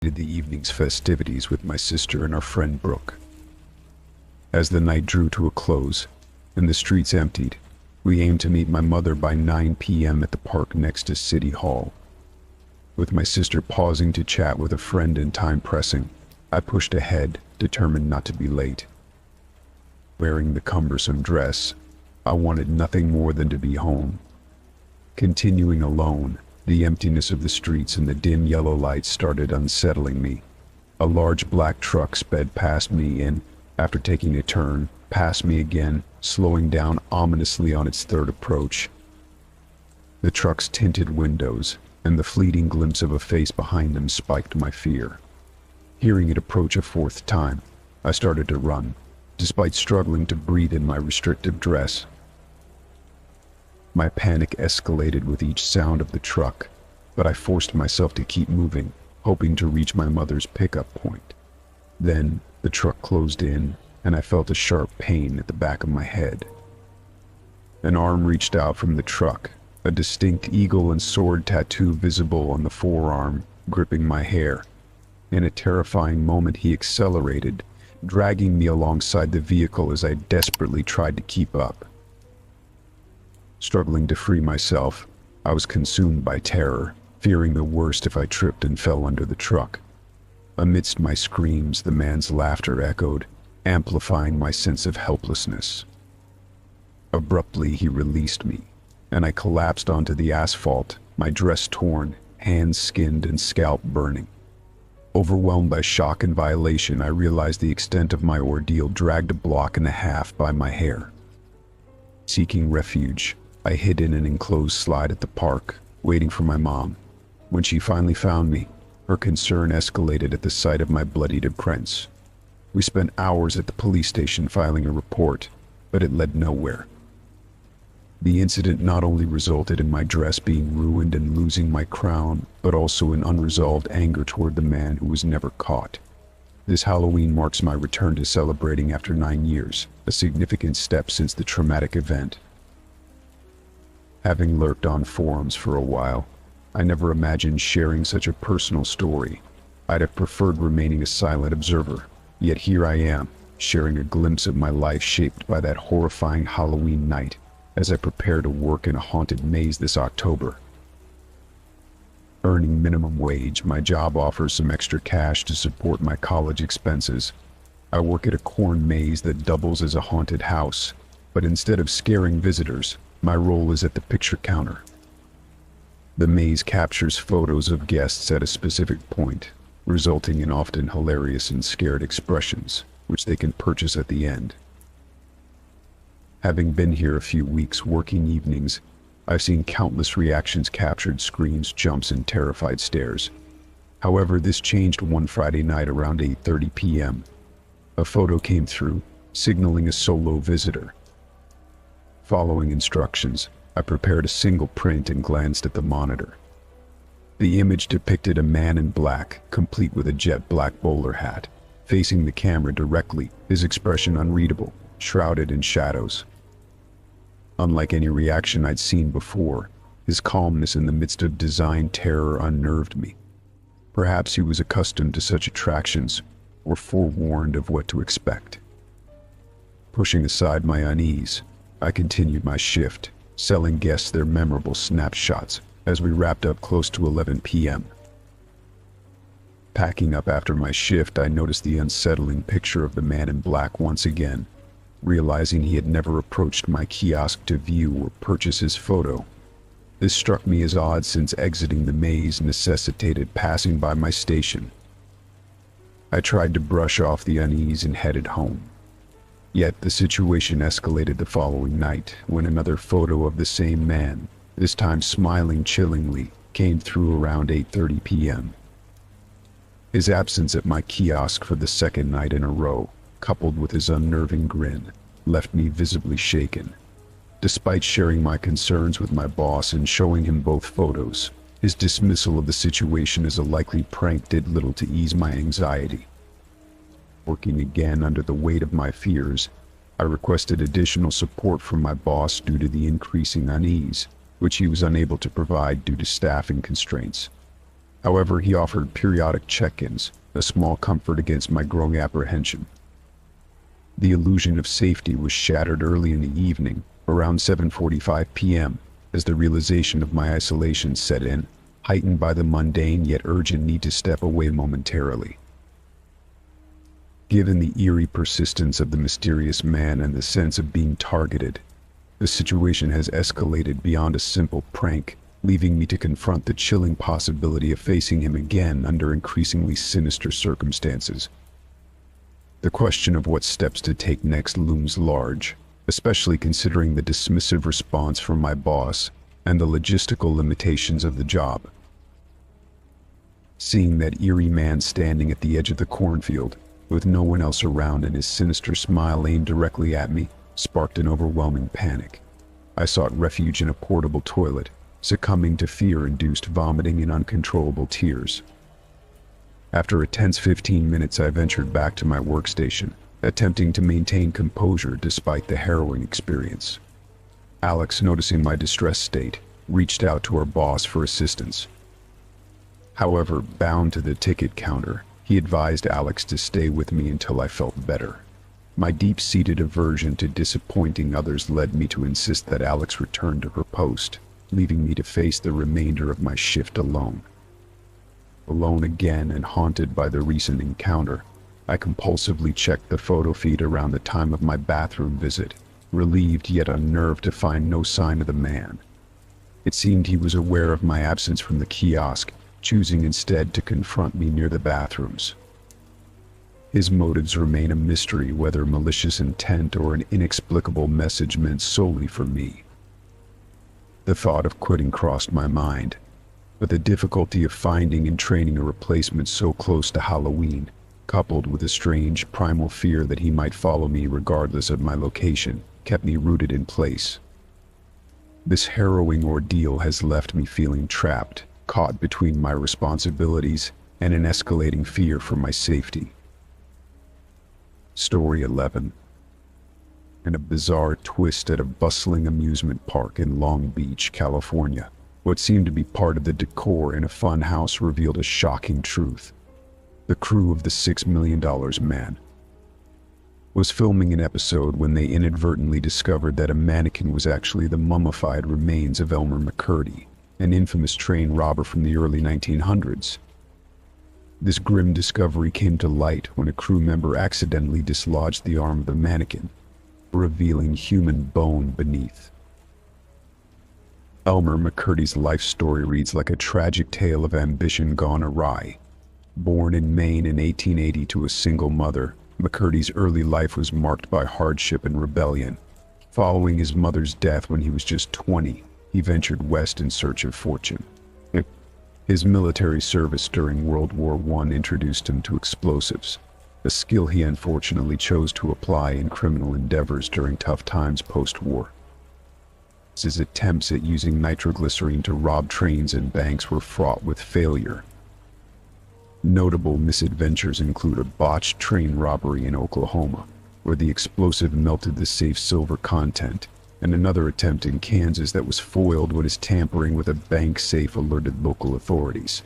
The evening's festivities with my sister and our friend Brooke. As the night drew to a close and the streets emptied, we aimed to meet my mother by 9 p.m. at the park next to City Hall. With my sister pausing to chat with a friend and time pressing, I pushed ahead, determined not to be late. Wearing the cumbersome dress, I wanted nothing more than to be home. Continuing alone, the emptiness of the streets and the dim yellow lights started unsettling me. A large black truck sped past me and, after taking a turn, passed me again, slowing down ominously on its third approach. The truck's tinted windows and the fleeting glimpse of a face behind them spiked my fear. Hearing it approach a fourth time, I started to run, despite struggling to breathe in my restrictive dress. My panic escalated with each sound of the truck, but I forced myself to keep moving, hoping to reach my mother's pickup point. Then, the truck closed in, and I felt a sharp pain at the back of my head. An arm reached out from the truck, a distinct eagle and sword tattoo visible on the forearm, gripping my hair. In a terrifying moment, he accelerated, dragging me alongside the vehicle as I desperately tried to keep up. Struggling to free myself, I was consumed by terror, fearing the worst if I tripped and fell under the truck. Amidst my screams, the man's laughter echoed, amplifying my sense of helplessness. Abruptly, he released me, and I collapsed onto the asphalt, my dress torn, hands skinned, and scalp burning. Overwhelmed by shock and violation, I realized the extent of my ordeal, dragged a block and a half by my hair. Seeking refuge, I hid in an enclosed slide at the park, waiting for my mom. When she finally found me, her concern escalated at the sight of my bloodied prints. We spent hours at the police station filing a report, but it led nowhere. The incident not only resulted in my dress being ruined and losing my crown, but also in unresolved anger toward the man who was never caught. This Halloween marks my return to celebrating after 9 years, a significant step since the traumatic event. Having lurked on forums for a while, I never imagined sharing such a personal story. I'd have preferred remaining a silent observer, yet here I am, sharing a glimpse of my life shaped by that horrifying Halloween night, as I prepare to work in a haunted maze this October. Earning minimum wage, my job offers some extra cash to support my college expenses. I work at a corn maze that doubles as a haunted house, but instead of scaring visitors, my role is at the picture counter. The maze captures photos of guests at a specific point, resulting in often hilarious and scared expressions, which they can purchase at the end. Having been here a few weeks working evenings, I've seen countless reactions captured, screams, jumps, and terrified stares. However, this changed one Friday night around 8:30 p.m. A photo came through, signaling a solo visitor. Following instructions, I prepared a single print and glanced at the monitor. The image depicted a man in black, complete with a jet black bowler hat, facing the camera directly, his expression unreadable, shrouded in shadows. Unlike any reaction I'd seen before, his calmness in the midst of designed terror unnerved me. Perhaps he was accustomed to such attractions, or forewarned of what to expect. Pushing aside my unease, I continued my shift, selling guests their memorable snapshots as we wrapped up close to 11 p.m. Packing up after my shift, I noticed the unsettling picture of the man in black once again, realizing he had never approached my kiosk to view or purchase his photo. This struck me as odd since exiting the maze necessitated passing by my station. I tried to brush off the unease and headed home. Yet the situation escalated the following night when another photo of the same man, this time smiling chillingly, came through around 8:30 p.m. His absence at my kiosk for the second night in a row, coupled with his unnerving grin, left me visibly shaken. Despite sharing my concerns with my boss and showing him both photos, his dismissal of the situation as a likely prank did little to ease my anxiety. Working again under the weight of my fears, I requested additional support from my boss due to the increasing unease, which he was unable to provide due to staffing constraints. However, he offered periodic check-ins, a small comfort against my growing apprehension. The illusion of safety was shattered early in the evening, around 7:45 p.m., as the realization of my isolation set in, heightened by the mundane yet urgent need to step away momentarily. Given the eerie persistence of the mysterious man and the sense of being targeted, the situation has escalated beyond a simple prank, leaving me to confront the chilling possibility of facing him again under increasingly sinister circumstances. The question of what steps to take next looms large, especially considering the dismissive response from my boss and the logistical limitations of the job. Seeing that eerie man standing at the edge of the cornfield, with no one else around and his sinister smile aimed directly at me, sparked an overwhelming panic. I sought refuge in a portable toilet, succumbing to fear-induced vomiting and uncontrollable tears. After a tense 15 minutes, I ventured back to my workstation, attempting to maintain composure despite the harrowing experience. Alex, noticing my distressed state, reached out to our boss for assistance. However, bound to the ticket counter, he advised Alex to stay with me until I felt better. My deep-seated aversion to disappointing others led me to insist that Alex return to her post, leaving me to face the remainder of my shift alone. Alone again and haunted by the recent encounter, I compulsively checked the photo feed around the time of my bathroom visit, relieved yet unnerved to find no sign of the man. It seemed he was aware of my absence from the kiosk, choosing instead to confront me near the bathrooms. His motives remain a mystery, whether malicious intent or an inexplicable message meant solely for me. The thought of quitting crossed my mind, but the difficulty of finding and training a replacement so close to Halloween, coupled with a strange primal fear that he might follow me regardless of my location, kept me rooted in place. This harrowing ordeal has left me feeling trapped, caught between my responsibilities and an escalating fear for my safety. Story 11. In a bizarre twist at a bustling amusement park in Long Beach, California, what seemed to be part of the decor in a fun house revealed a shocking truth. The crew of the $6 Million Man was filming an episode when they inadvertently discovered that a mannequin was actually the mummified remains of Elmer McCurdy, an infamous train robber from the early 1900s. This grim discovery came to light when a crew member accidentally dislodged the arm of the mannequin, revealing human bone beneath. Elmer McCurdy's life story reads like a tragic tale of ambition gone awry. Born in Maine in 1880 to a single mother, McCurdy's early life was marked by hardship and rebellion. Following his mother's death when he was just 20, he ventured west in search of fortune. His military service during World War I introduced him to explosives, a skill he unfortunately chose to apply in criminal endeavors during tough times post-war. His attempts at using nitroglycerine to rob trains and banks were fraught with failure. Notable misadventures include a botched train robbery in Oklahoma, where the explosive melted the safe's silver content, and another attempt in Kansas that was foiled when his tampering with a bank safe alerted local authorities.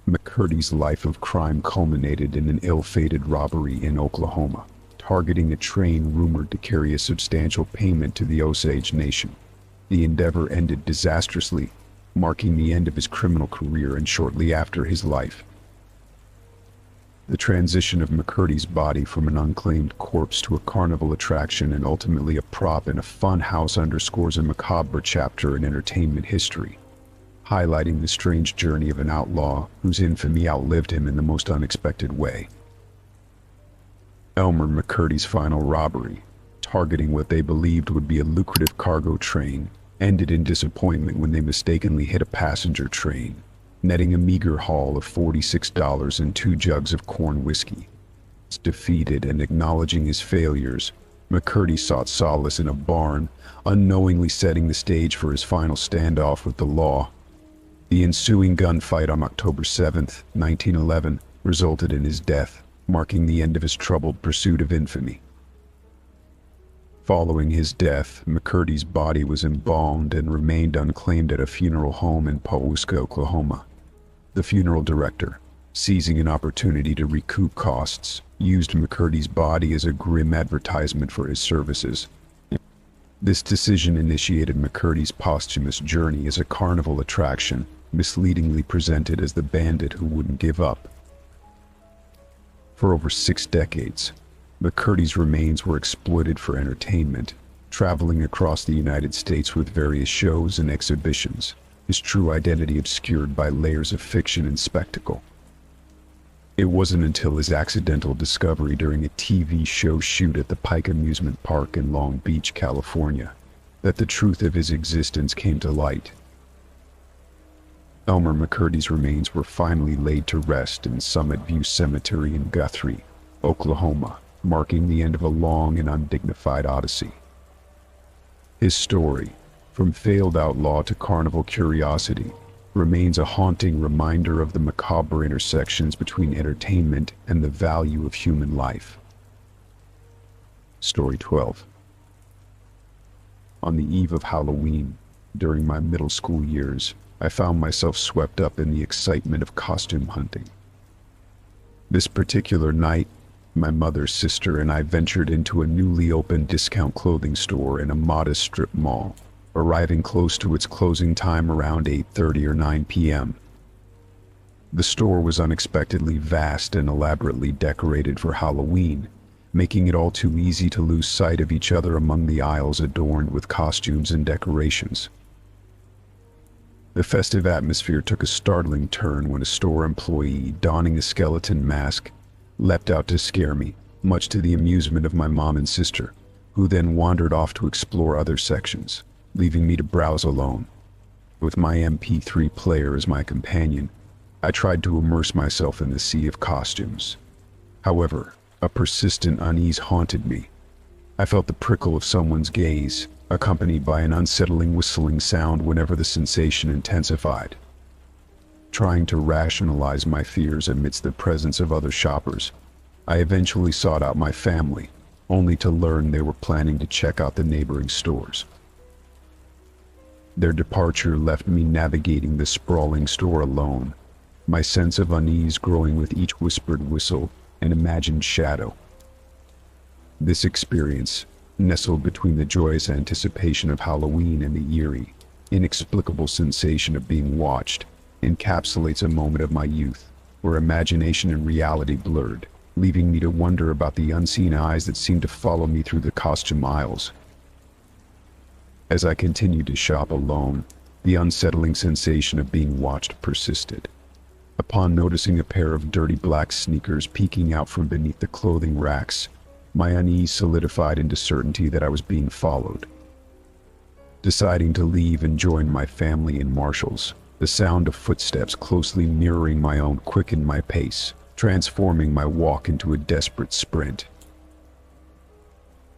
McCurdy's life of crime culminated in an ill-fated robbery in Oklahoma, targeting a train rumored to carry a substantial payment to the Osage Nation. The endeavor ended disastrously, marking the end of his criminal career and shortly after his life. The transition of McCurdy's body from an unclaimed corpse to a carnival attraction and ultimately a prop in a fun house underscores a macabre chapter in entertainment history, highlighting the strange journey of an outlaw whose infamy outlived him in the most unexpected way. Elmer McCurdy's final robbery, targeting what they believed would be a lucrative cargo train, ended in disappointment when they mistakenly hit a passenger train, netting a meager haul of $46 and 2 jugs of corn whiskey. Defeated and acknowledging his failures, McCurdy sought solace in a barn, unknowingly setting the stage for his final standoff with the law. The ensuing gunfight on October 7, 1911, resulted in his death, marking the end of his troubled pursuit of infamy. Following his death, McCurdy's body was embalmed and remained unclaimed at a funeral home in Pawhuska, Oklahoma, The funeral director, seizing an opportunity to recoup costs, used McCurdy's body as a grim advertisement for his services. This decision initiated McCurdy's posthumous journey as a carnival attraction, misleadingly presented as the bandit who wouldn't give up. For over 6 decades, McCurdy's remains were exploited for entertainment, traveling across the United States with various shows and exhibitions, his true identity obscured by layers of fiction and spectacle. It wasn't until his accidental discovery during a TV show shoot at the Pike Amusement Park in Long Beach, California, that the truth of his existence came to light. Elmer McCurdy's remains were finally laid to rest in Summit View Cemetery in Guthrie, Oklahoma, marking the end of a long and undignified odyssey. His story, from failed outlaw to carnival curiosity, remains a haunting reminder of the macabre intersections between entertainment and the value of human life. Story 12. On the eve of Halloween, during my middle school years, I found myself swept up in the excitement of costume hunting. This particular night, my mother, sister, and I ventured into a newly opened discount clothing store in a modest strip mall, arriving close to its closing time around 8:30 or 9 p.m. The store was unexpectedly vast and elaborately decorated for Halloween, making it all too easy to lose sight of each other among the aisles adorned with costumes and decorations. The festive atmosphere took a startling turn when a store employee, donning a skeleton mask, leapt out to scare me, much to the amusement of my mom and sister, who then wandered off to explore other sections, leaving me to browse alone. With my MP3 player as my companion, I tried to immerse myself in the sea of costumes. However, a persistent unease haunted me. I felt the prickle of someone's gaze, accompanied by an unsettling whistling sound whenever the sensation intensified. Trying to rationalize my fears amidst the presence of other shoppers, I eventually sought out my family, only to learn they were planning to check out the neighboring stores. Their departure left me navigating the sprawling store alone, my sense of unease growing with each whispered whistle and imagined shadow. This experience, nestled between the joyous anticipation of Halloween and the eerie, inexplicable sensation of being watched, encapsulates a moment of my youth, where imagination and reality blurred, leaving me to wonder about the unseen eyes that seemed to follow me through the costume aisles. As I continued to shop alone, the unsettling sensation of being watched persisted. Upon noticing a pair of dirty black sneakers peeking out from beneath the clothing racks, my unease solidified into certainty that I was being followed. Deciding to leave and join my family in Marshall's, the sound of footsteps closely mirroring my own quickened my pace, transforming my walk into a desperate sprint.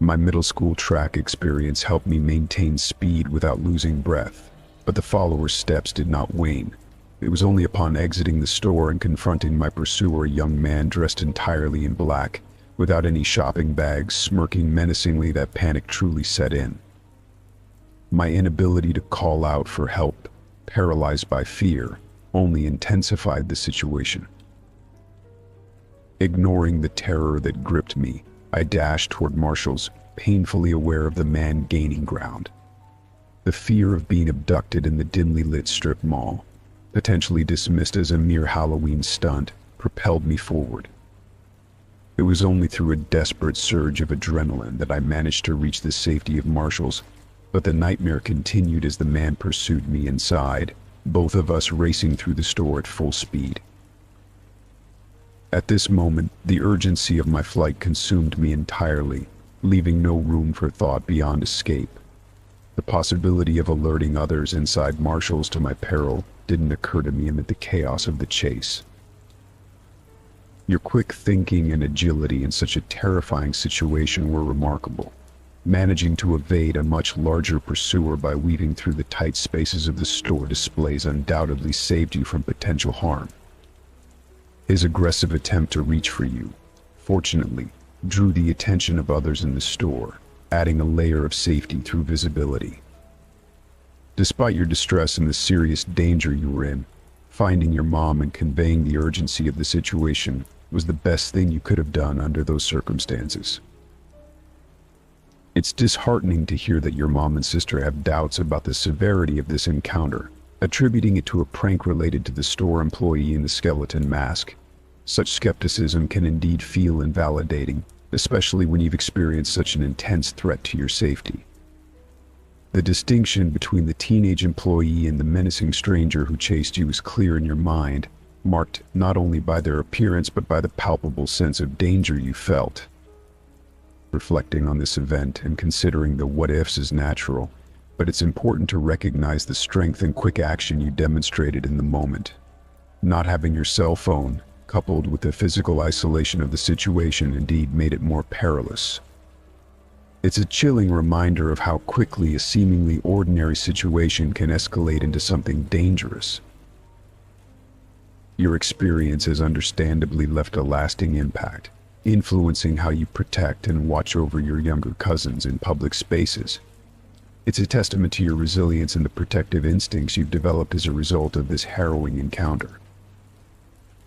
My middle school track experience helped me maintain speed without losing breath, but the followers' steps did not wane. It was only upon exiting the store and confronting my pursuer, a young man dressed entirely in black, without any shopping bags, smirking menacingly, that panic truly set in. My inability to call out for help, paralyzed by fear, only intensified the situation. Ignoring the terror that gripped me, I dashed toward Marshall's, painfully aware of the man gaining ground. The fear of being abducted in the dimly lit strip mall, potentially dismissed as a mere Halloween stunt, propelled me forward. It was only through a desperate surge of adrenaline that I managed to reach the safety of Marshall's, but the nightmare continued as the man pursued me inside, both of us racing through the store at full speed. At this moment, the urgency of my flight consumed me entirely, leaving no room for thought beyond escape. The possibility of alerting others inside Marshall's to my peril didn't occur to me amid the chaos of the chase. Your quick thinking and agility in such a terrifying situation were remarkable, managing to evade a much larger pursuer by weaving through the tight spaces of the store displays undoubtedly saved you from potential harm. His aggressive attempt to reach for you, fortunately, drew the attention of others in the store, adding a layer of safety through visibility. Despite your distress and the serious danger you were in, Finding your mom and conveying the urgency of the situation was the best thing you could have done under those circumstances. It's disheartening to hear that your mom and sister have doubts about the severity of this encounter, attributing it to a prank related to the store employee in the skeleton mask. Such skepticism can indeed feel invalidating, especially when you've experienced such an intense threat to your safety. The distinction between the teenage employee and the menacing stranger who chased you is clear in your mind, marked not only by their appearance but by the palpable sense of danger you felt. Reflecting on this event and considering the what-ifs is natural, but it's important to recognize the strength and quick action you demonstrated in the moment. Not having your cell phone, coupled with the physical isolation of the situation, indeed made it more perilous. It's a chilling reminder of how quickly a seemingly ordinary situation can escalate into something dangerous. Your experience has understandably left a lasting impact, influencing how you protect and watch over your younger cousins in public spaces. It's a testament to your resilience and the protective instincts you've developed as a result of this harrowing encounter.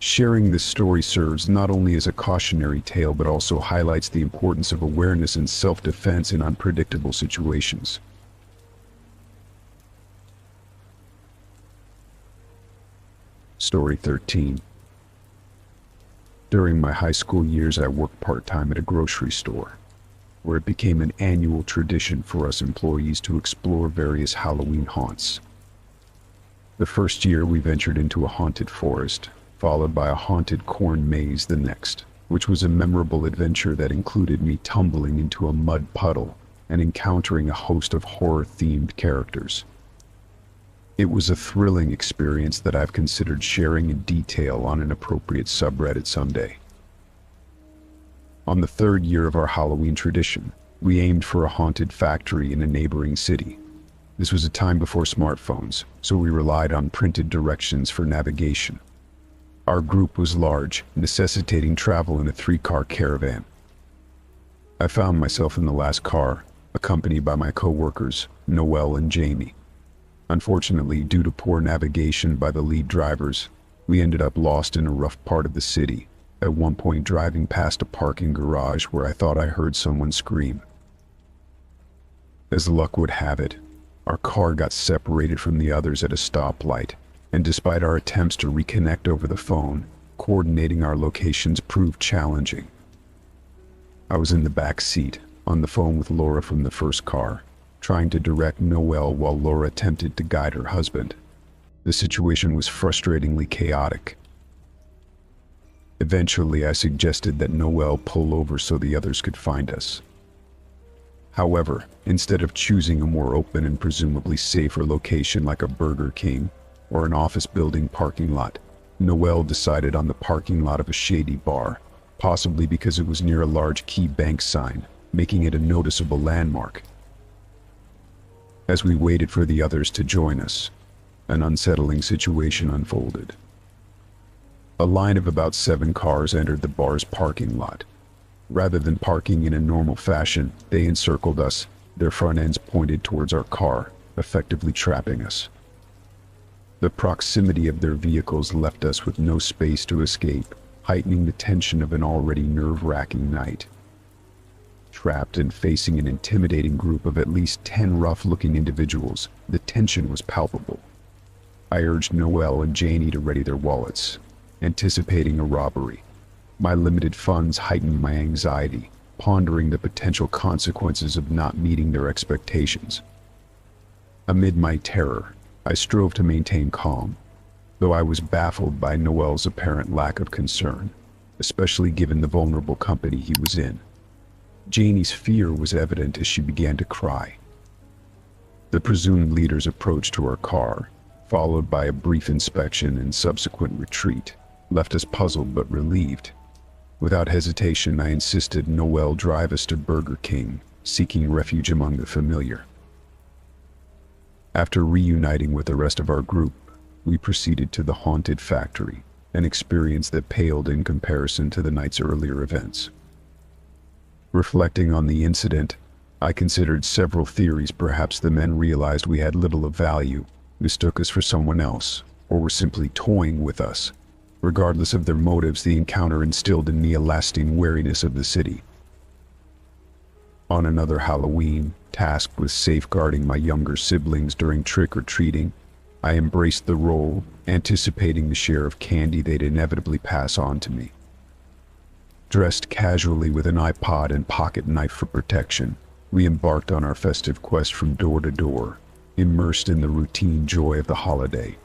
Sharing this story serves not only as a cautionary tale but also highlights the importance of awareness and self-defense in unpredictable situations. Story 13. During my high school years, I worked part-time at a grocery store, where it became an annual tradition for us employees to explore various Halloween haunts. The first year, we ventured into a haunted forest, followed by a haunted corn maze the next, which was a memorable adventure that included me tumbling into a mud puddle and encountering a host of horror-themed characters. It was a thrilling experience that I've considered sharing in detail on an appropriate subreddit someday. On the third year of our Halloween tradition, we aimed for a haunted factory in a neighboring city. This was a time before smartphones, so we relied on printed directions for navigation. Our group was large, necessitating travel in a 3-car caravan. I found myself in the last car, accompanied by my co-workers, Noelle and Jamie. Unfortunately, due to poor navigation by the lead drivers, we ended up lost in a rough part of the city, at one point driving past a parking garage where I thought I heard someone scream. As luck would have it, our car got separated from the others at a stoplight, and despite our attempts to reconnect over the phone, coordinating our locations proved challenging. I was in the back seat, on the phone with Laura from the first car, trying to direct Noelle while Laura attempted to guide her husband. The situation was frustratingly chaotic. Eventually, I suggested that Noelle pull over so the others could find us. However, instead of choosing a more open and presumably safer location like a Burger King or an office building parking lot, Noelle decided on the parking lot of a shady bar, possibly because it was near a large key bank sign, making it a noticeable landmark. As we waited for the others to join us, an unsettling situation unfolded. A line of about 7 cars entered the bar's parking lot. Rather than parking in a normal fashion, they encircled us, their front ends pointed towards our car, effectively trapping us. The proximity of their vehicles left us with no space to escape, heightening the tension of an already nerve-wracking night. Trapped and facing an intimidating group of at least 10 rough-looking individuals, the tension was palpable. I urged Noelle and Janie to ready their wallets, anticipating a robbery. My limited funds heightened my anxiety, pondering the potential consequences of not meeting their expectations. Amid my terror, I strove to maintain calm, though I was baffled by Noelle's apparent lack of concern, especially given the vulnerable company he was in. Janie's fear was evident as she began to cry. The presumed leaders approach to our car, followed by a brief inspection and subsequent retreat, left us puzzled but relieved. Without hesitation, I insisted Noelle drive us to Burger King, seeking refuge among the familiar. After reuniting with the rest of our group, we proceeded to the haunted factory, an experience that paled in comparison to the night's earlier events. Reflecting on the incident, I considered several theories. Perhaps the men realized we had little of value, mistook us for someone else, or were simply toying with us. Regardless of their motives, the encounter instilled in me a lasting wariness of the city. On another Halloween, tasked with safeguarding my younger siblings during trick-or-treating, I embraced the role, anticipating the share of candy they'd inevitably pass on to me. Dressed casually with an iPod and pocket knife for protection, we embarked on our festive quest from door to door, immersed in the routine joy of the holiday.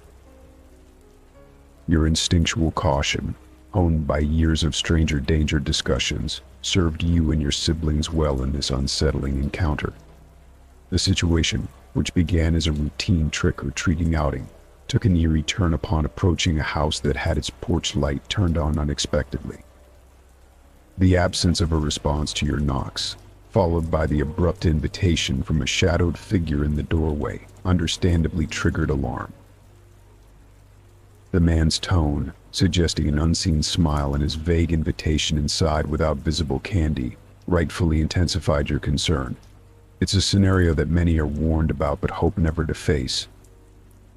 Your instinctual caution, honed by years of stranger danger discussions, served you and your siblings well in this unsettling encounter. The situation, which began as a routine trick-or-treating outing, took an eerie turn upon approaching a house that had its porch light turned on unexpectedly. The absence of a response to your knocks, followed by the abrupt invitation from a shadowed figure in the doorway, understandably triggered alarm. The man's tone, suggesting an unseen smile, and his vague invitation inside without visible candy, rightfully intensified your concern. It's a scenario that many are warned about but hope never to face,